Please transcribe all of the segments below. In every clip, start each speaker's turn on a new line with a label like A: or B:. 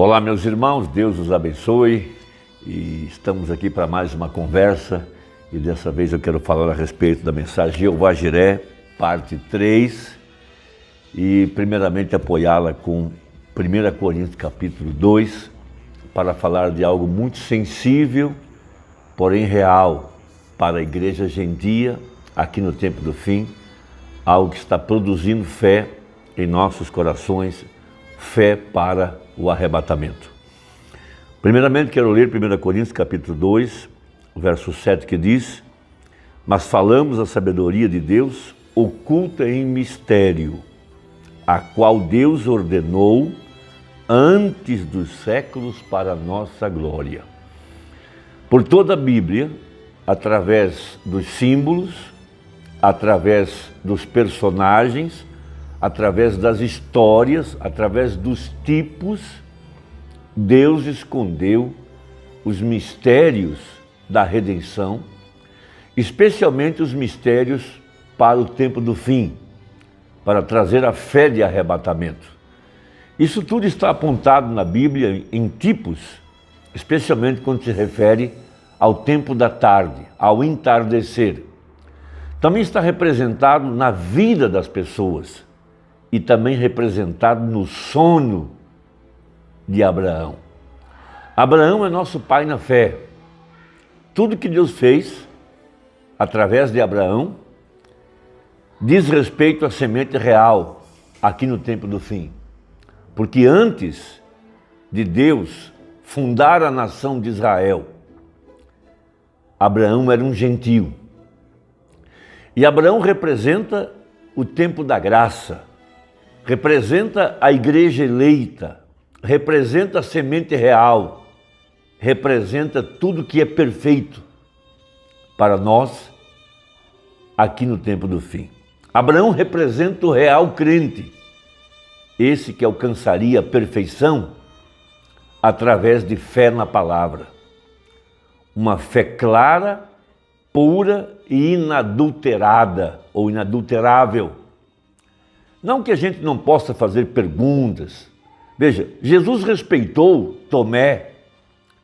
A: Olá, meus irmãos, Deus os abençoe e estamos aqui para mais uma conversa e dessa vez eu quero falar a respeito da mensagem Jeová Jiré, parte 3 e primeiramente apoiá-la com 1 Coríntios capítulo 2 para falar de algo muito sensível, porém real para a igreja gentia aqui no tempo do fim, algo que está produzindo fé em nossos corações, fé para o arrebatamento. Primeiramente quero ler 1 Coríntios capítulo 2, verso 7 que diz: mas falamos a sabedoria de Deus oculta em mistério, a qual Deus ordenou antes dos séculos para a nossa glória. Por toda a Bíblia, através dos símbolos, através dos personagens, através das histórias, através dos tipos, Deus escondeu os mistérios da redenção, especialmente os mistérios para o tempo do fim, para trazer a fé de arrebatamento. Isso tudo está apontado na Bíblia em tipos, especialmente quando se refere ao tempo da tarde, ao entardecer. Também está representado na vida das pessoas e também representado no sono de Abraão. Abraão é nosso pai na fé. Tudo que Deus fez através de Abraão diz respeito à semente real aqui no tempo do fim. Porque antes de Deus fundar a nação de Israel, Abraão era um gentio. E Abraão representa o tempo da graça, representa a igreja eleita, representa a semente real, representa tudo que é perfeito para nós aqui no tempo do fim. Abraão representa o real crente, esse que alcançaria a perfeição através de fé na palavra. Uma fé clara, pura e inadulterada ou inadulterável. Não que a gente não possa fazer perguntas. Veja, Jesus respeitou Tomé,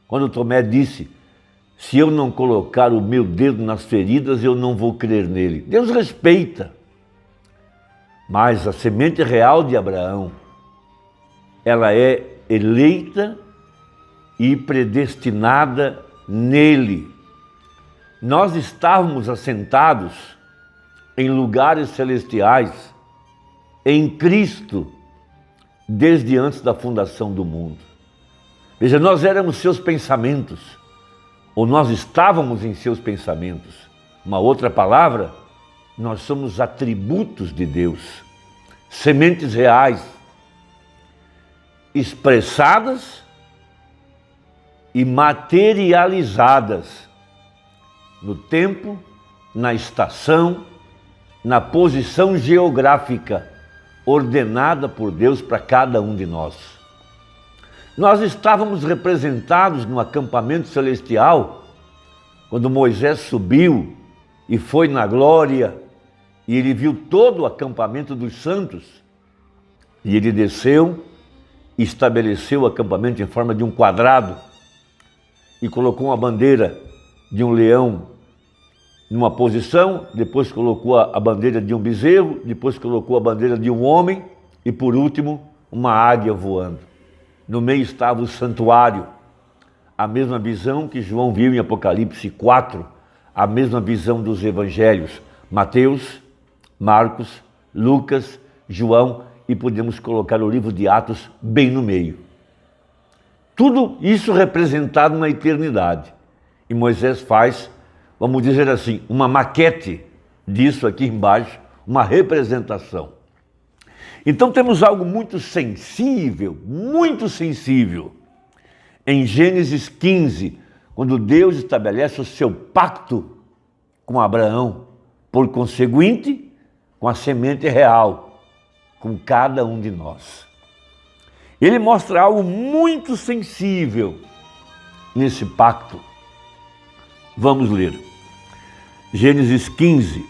A: quando Tomé disse: se eu não colocar o meu dedo nas feridas, eu não vou crer nele. Deus respeita. Mas a semente real de Abraão, ela é eleita e predestinada nele. Nós estávamos assentados em lugares celestiais, em Cristo, desde antes da fundação do mundo. Veja, nós éramos seus pensamentos, ou nós estávamos em seus pensamentos. Uma outra palavra, nós somos atributos de Deus, sementes reais, expressadas e materializadas no tempo, na estação, na posição geográfica ordenada por Deus para cada um de nós. Nós estávamos representados no acampamento celestial, quando Moisés subiu e foi na glória, e ele viu todo o acampamento dos santos, e ele desceu e estabeleceu o acampamento em forma de um quadrado, e colocou uma bandeira de um leão numa posição, depois colocou a bandeira de um bezerro, depois colocou a bandeira de um homem e, por último, uma águia voando. No meio estava o santuário, a mesma visão que João viu em Apocalipse 4, a mesma visão dos evangelhos, Mateus, Marcos, Lucas, João, e podemos colocar o livro de Atos bem no meio. Tudo isso representado na eternidade. E Moisés faz, vamos dizer assim, uma maquete disso aqui embaixo, uma representação. Então temos algo muito sensível em Gênesis 15, quando Deus estabelece o seu pacto com Abraão, por conseguinte, com a semente real, com cada um de nós. Ele mostra algo muito sensível nesse pacto. Vamos ler. Gênesis 15.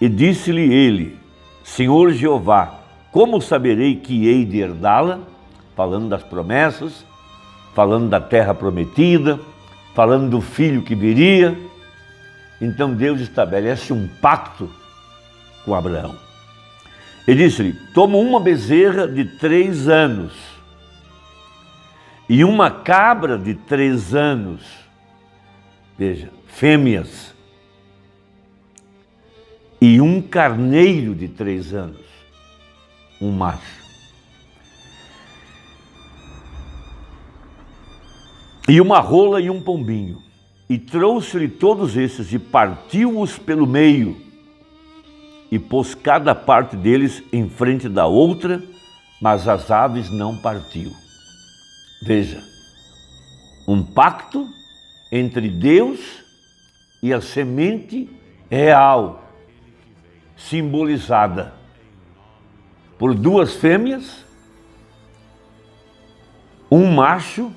A: E disse-lhe ele: Senhor Jeová, como saberei que hei de herdá-la? Falando das promessas, falando da terra prometida, falando do filho que viria. Então Deus estabelece um pacto com Abraão. Ele disse-lhe: toma uma bezerra de 3 anos e uma cabra de 3 anos, veja, fêmeas, e um carneiro de 3 anos, um macho. E uma rola e um pombinho. E trouxe-lhe todos esses e partiu-os pelo meio e pôs cada parte deles em frente da outra, mas as aves não partiu. Veja, um pacto entre Deus e a semente real, simbolizada por 2 fêmeas, um macho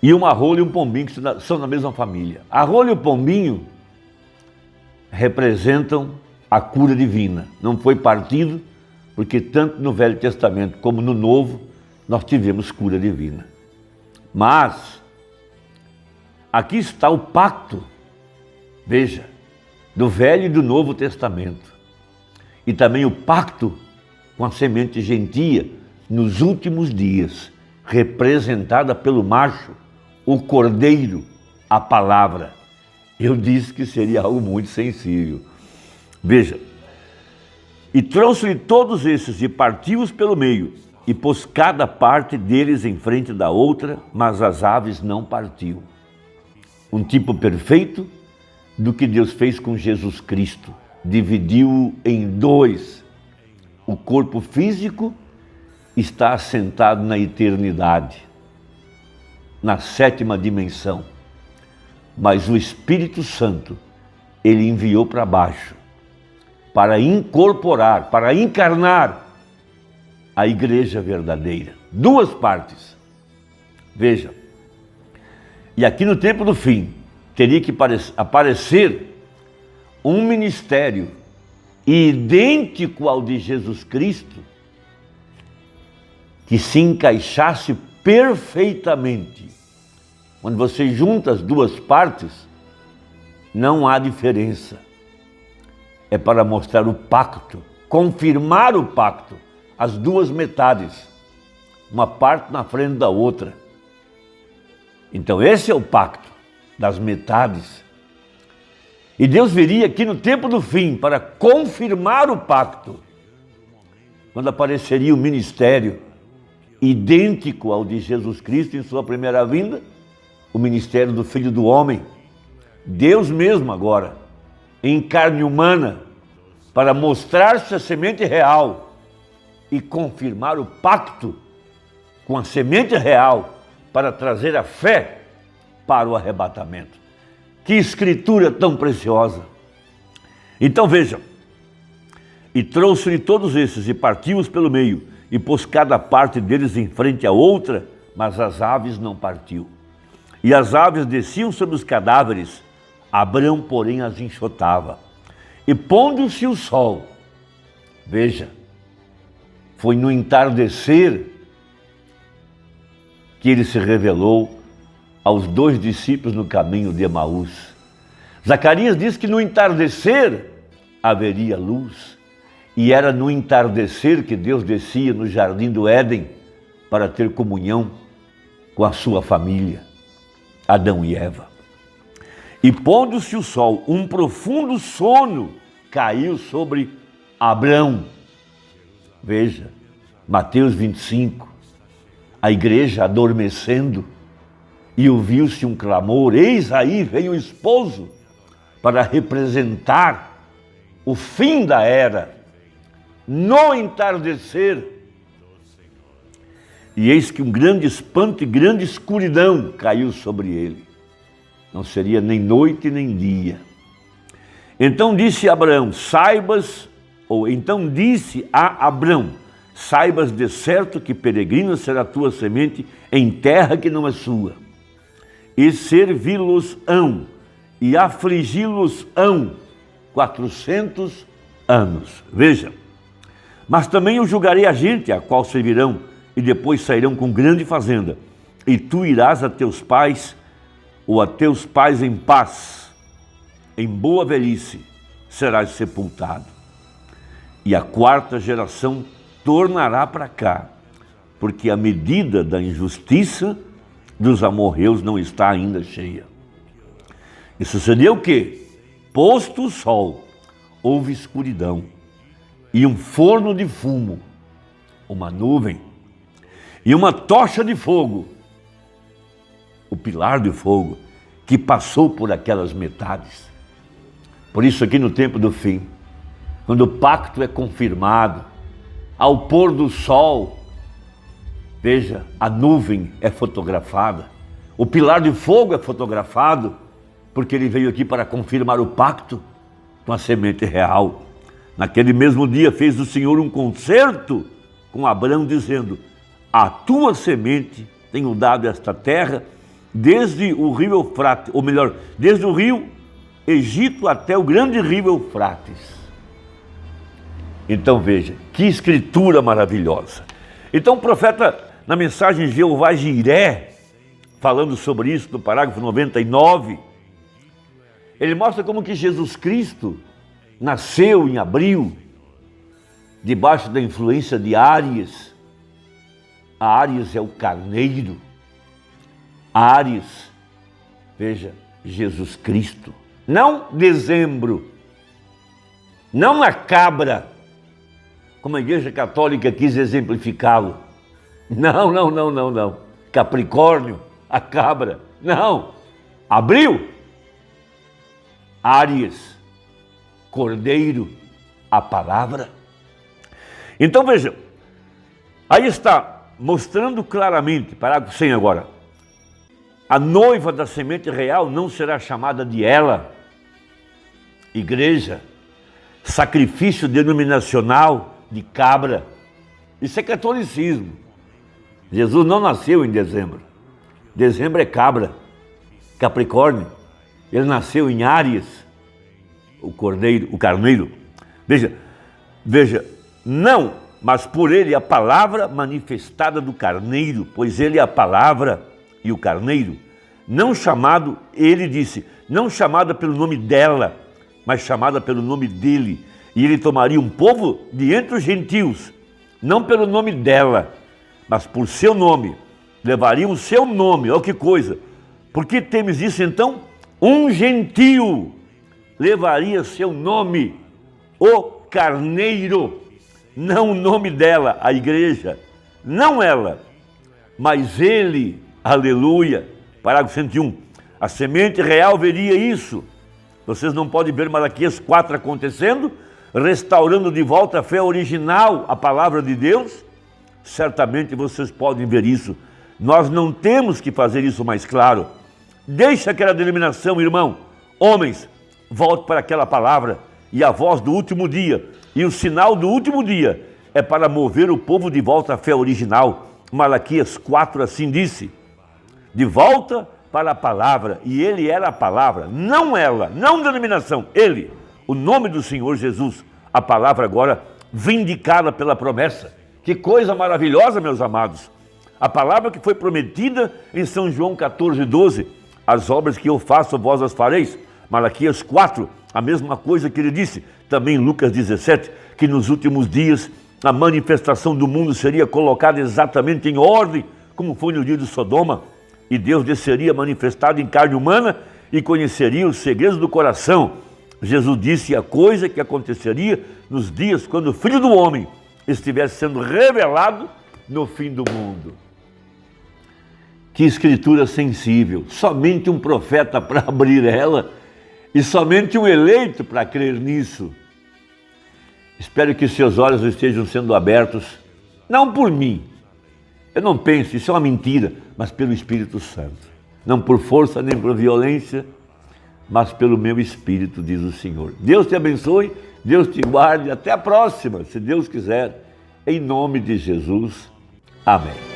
A: e uma rola e um pombinho, que são da mesma família. A rola e o pombinho representam a cura divina. Não foi partido, porque tanto no Velho Testamento como no Novo, nós tivemos cura divina. Mas, aqui está o pacto, veja, do Velho e do Novo Testamento. E também o pacto com a semente gentia nos últimos dias, representada pelo macho, o cordeiro, a palavra. Eu disse que seria algo muito sensível. Veja, e trouxe-lhe todos esses e partiu-os pelo meio, e pôs cada parte deles em frente da outra, mas as aves não partiu. Um tipo perfeito do que Deus fez com Jesus Cristo. Dividiu-o em 2. O corpo físico está assentado na eternidade, na 7ª dimensão. Mas o Espírito Santo, ele enviou para baixo, para incorporar, para encarnar a igreja verdadeira. 2 partes. Veja, e aqui no tempo do fim, teria que aparecer um ministério idêntico ao de Jesus Cristo, que se encaixasse perfeitamente. Quando você junta as 2 partes, não há diferença. É para mostrar o pacto, confirmar o pacto, as 2 metades, uma parte na frente da outra. Então esse é o pacto das metades. E Deus viria aqui no tempo do fim para confirmar o pacto, quando apareceria o ministério idêntico ao de Jesus Cristo em sua primeira vinda, o ministério do Filho do Homem, Deus mesmo agora, em carne humana, para mostrar-se a semente real e confirmar o pacto com a semente real para trazer a fé para o arrebatamento. Que escritura tão preciosa! Então vejam, e trouxe-lhe todos esses e partiu-os pelo meio e pôs cada parte deles em frente à outra, mas as aves não partiu. E as aves desciam sobre os cadáveres, Abrão, porém, as enxotava. E pondo-se o sol, veja, foi no entardecer que ele se revelou aos 2 discípulos no caminho de Emaús. Zacarias diz que no entardecer haveria luz, e era no entardecer que Deus descia no jardim do Éden para ter comunhão com a sua família, Adão e Eva. E pondo-se o sol, um profundo sono caiu sobre Abrão. Veja, Mateus 25, a igreja adormecendo, e ouviu-se um clamor: eis aí vem o esposo, para representar o fim da era, no entardecer. E eis que um grande espanto e grande escuridão caiu sobre ele. Não seria nem noite nem dia. Então disse a Abrão, disse a Abrão, saibas de certo que peregrina será a tua semente em terra que não é sua, e servi-los-ão e afligi-los-ão 400 anos. Veja, mas também eu julgarei a gente a qual servirão, e depois sairão com grande fazenda. e tu irás a teus pais ou a teus pais em paz, em boa velhice serás sepultado. E a quarta geração tornará para cá, porque a medida da injustiça dos amorreus não está ainda cheia. E sucedeu o quê? Posto o sol, houve escuridão, e um forno de fumo, uma nuvem, e uma tocha de fogo, o pilar de fogo, que passou por aquelas metades. Por isso aqui no tempo do fim, quando o pacto é confirmado, ao pôr do sol, veja, a nuvem é fotografada, o pilar de fogo é fotografado, porque ele veio aqui para confirmar o pacto com a semente real. Naquele mesmo dia fez o Senhor um concerto com Abraão, dizendo: a tua semente tenho dado esta terra, desde o rio Eufrates, ou melhor, desde o rio Egito até o grande rio Eufrates. Então veja, que escritura maravilhosa. Então o profeta, na mensagem Jeová Jiré, falando sobre isso no parágrafo 99, ele mostra como que Jesus Cristo nasceu em abril, debaixo da influência de Áries. A Áries é o carneiro. Áries, veja, Jesus Cristo. Não dezembro, não a cabra, como a Igreja Católica quis exemplificá-lo. Não. Capricórnio, a cabra. Não. Abril, Áries, cordeiro, a palavra. Então vejam, aí está mostrando claramente, parágrafo 100 agora, a noiva da semente real não será chamada de ela, igreja, sacrifício denominacional de cabra. Isso é catolicismo. Jesus não nasceu em dezembro. Dezembro é cabra, Capricórnio. Ele nasceu em Áries, o cordeiro, o carneiro. Veja, não, mas por ele a palavra manifestada do carneiro, pois ele é a palavra e o carneiro, não chamado, ele disse, não chamada pelo nome dela, mas chamada pelo nome dele. E ele tomaria um povo de entre os gentios, não pelo nome dela, mas por seu nome. Levaria o seu nome, olha que coisa. Por que temes isso então? Um gentio levaria seu nome, o carneiro, não o nome dela, a igreja, não ela, mas ele, aleluia. Parágrafo 101, a semente real veria isso. Vocês não podem ver Malaquias 4 acontecendo, restaurando de volta a fé original, a palavra de Deus? Certamente vocês podem ver isso. Nós não temos que fazer isso mais claro. Deixa aquela denominação, irmão. Homens, volte para aquela palavra e a voz do último dia. E o sinal do último dia é para mover o povo de volta à fé original. Malaquias 4 assim disse, de volta para a palavra, e ele era a palavra, não ela, não denominação, ele, o nome do Senhor Jesus, a palavra agora vindicada pela promessa. Que coisa maravilhosa, meus amados, a palavra que foi prometida em São João 14:12, as obras que eu faço, vós as fareis. Malaquias 4, a mesma coisa que ele disse, também em Lucas 17, que nos últimos dias a manifestação do mundo seria colocada exatamente em ordem, como foi no dia de Sodoma, e Deus desceria manifestado em carne humana e conheceria os segredos do coração. Jesus disse a coisa que aconteceria nos dias quando o Filho do Homem estivesse sendo revelado no fim do mundo. Que escritura sensível, somente um profeta para abrir ela e somente um eleito para crer nisso. Espero que seus olhos estejam sendo abertos, não por mim, eu não penso, isso é uma mentira, mas pelo Espírito Santo. Não por força nem por violência, mas pelo meu Espírito, diz o Senhor. Deus te abençoe, Deus te guarde, até a próxima, se Deus quiser, em nome de Jesus. Amém.